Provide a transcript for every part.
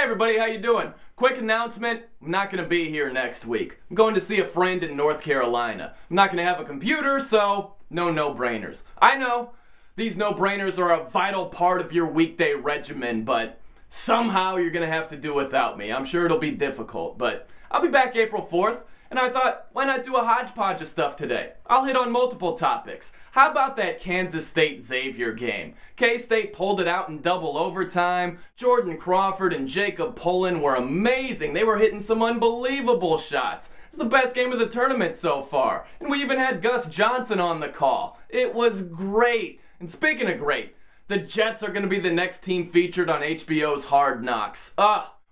everybody, how you doing? Quick announcement, I'm not going to be here next week. I'm going to see a friend in North Carolina. I'm not going to have a computer, so no brainers. I know, these no-brainers are a vital part of your weekday regimen, but somehow you're going to have to do without me. I'm sure it'll be difficult, but I'll be back April 4th. And I thought, why not do a hodgepodge of stuff today? I'll hit on multiple topics. How about that Kansas State-Xavier game? K-State pulled it out in double overtime. Jordan Crawford and Jacob Pullen were amazing. They were hitting some unbelievable shots. It's the best game of the tournament so far. And we even had Gus Johnson on the call. It was great. And speaking of great, the Jets are going to be the next team featured on HBO's Hard Knocks.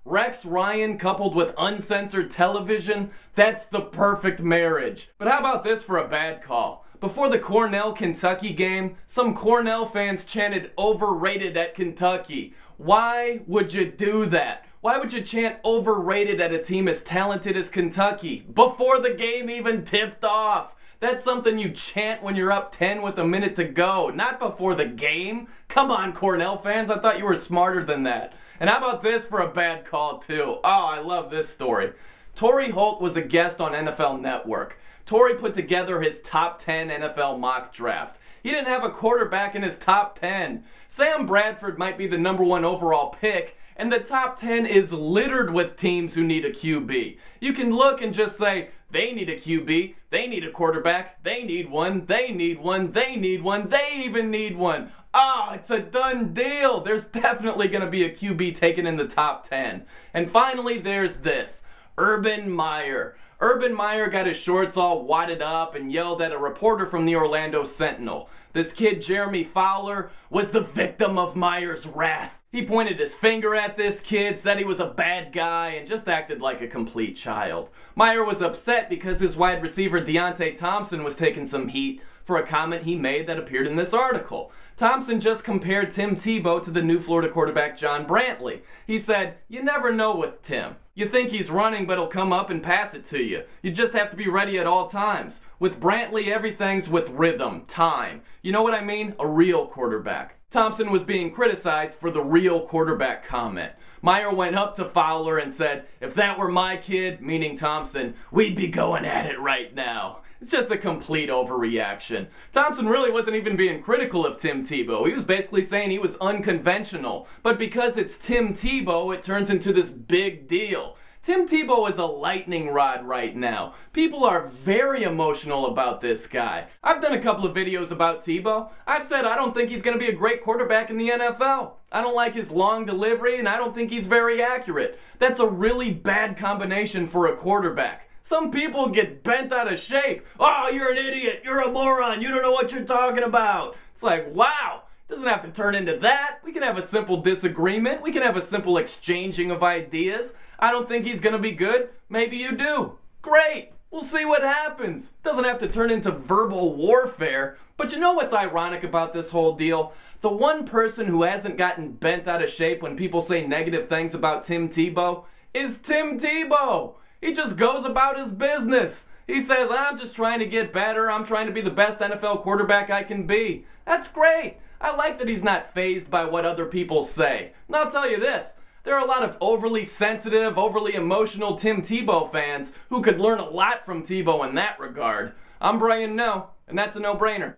Rex Ryan coupled with uncensored television, that's the perfect marriage. But how about this for a bad call? Before the Cornell-Kentucky game, some Cornell fans chanted overrated at Kentucky. Why would you do that? Why would you chant overrated at a team as talented as Kentucky before the game even tipped off? That's something you chant when you're up 10 with a minute to go, not before the game. Come on, Cornell fans, I thought you were smarter than that. And how about this for a bad call, too? Oh, I love this story. Torrey Holt was a guest on NFL Network. Torrey put together his top 10 NFL mock draft. He didn't have a quarterback in his top 10. Sam Bradford might be the #1 overall pick, and the top 10 is littered with teams who need a QB. You can look and just say, they need a QB, they need a quarterback, they need one, they need one, they need one, they even need one. Oh, it's a done deal. There's definitely going to be a QB taken in the top 10. And finally, there's this. Urban Meyer. Urban Meyer got his shorts all wadded up and yelled at a reporter from the Orlando Sentinel. This kid, Jeremy Fowler, was the victim of Meyer's wrath. He pointed his finger at this kid, said he was a bad guy, and just acted like a complete child. Meyer was upset because his wide receiver Deontay Thompson was taking some heat for a comment he made that appeared in this article. Thompson just compared Tim Tebow to the new Florida quarterback John Brantley. He said, you never know with Tim. You think he's running, but he'll come up and pass it to you. You just have to be ready at all times. With Brantley, everything's with rhythm, time. You know what I mean? A real quarterback. Thompson was being criticized for the real quarterback comment. Meyer went up to Fowler and said, if that were my kid, meaning Thompson, we'd be going at it right now. It's just a complete overreaction. Thompson really wasn't even being critical of Tim Tebow. He was basically saying he was unconventional. But because it's Tim Tebow, it turns into this big deal. Tim Tebow is a lightning rod right now. People are very emotional about this guy. I've done a couple of videos about Tebow. I've said I don't think he's going to be a great quarterback in the NFL. I don't like his long delivery, and I don't think he's very accurate. That's a really bad combination for a quarterback. Some people get bent out of shape. Oh, you're an idiot. You're a moron. You don't know what you're talking about. It's like, wow. It doesn't have to turn into that. We can have a simple disagreement. We can have a simple exchanging of ideas. I don't think he's going to be good. Maybe you do. Great. We'll see what happens. It doesn't have to turn into verbal warfare. But you know what's ironic about this whole deal? The one person who hasn't gotten bent out of shape when people say negative things about Tim Tebow is Tim Tebow. He just goes about his business. He says, I'm just trying to get better. I'm trying to be the best NFL quarterback I can be. That's great. I like that he's not fazed by what other people say. And I'll tell you this. There are a lot of overly sensitive, overly emotional Tim Tebow fans who could learn a lot from Tebow in that regard. I'm Brian No, and that's a no-brainer.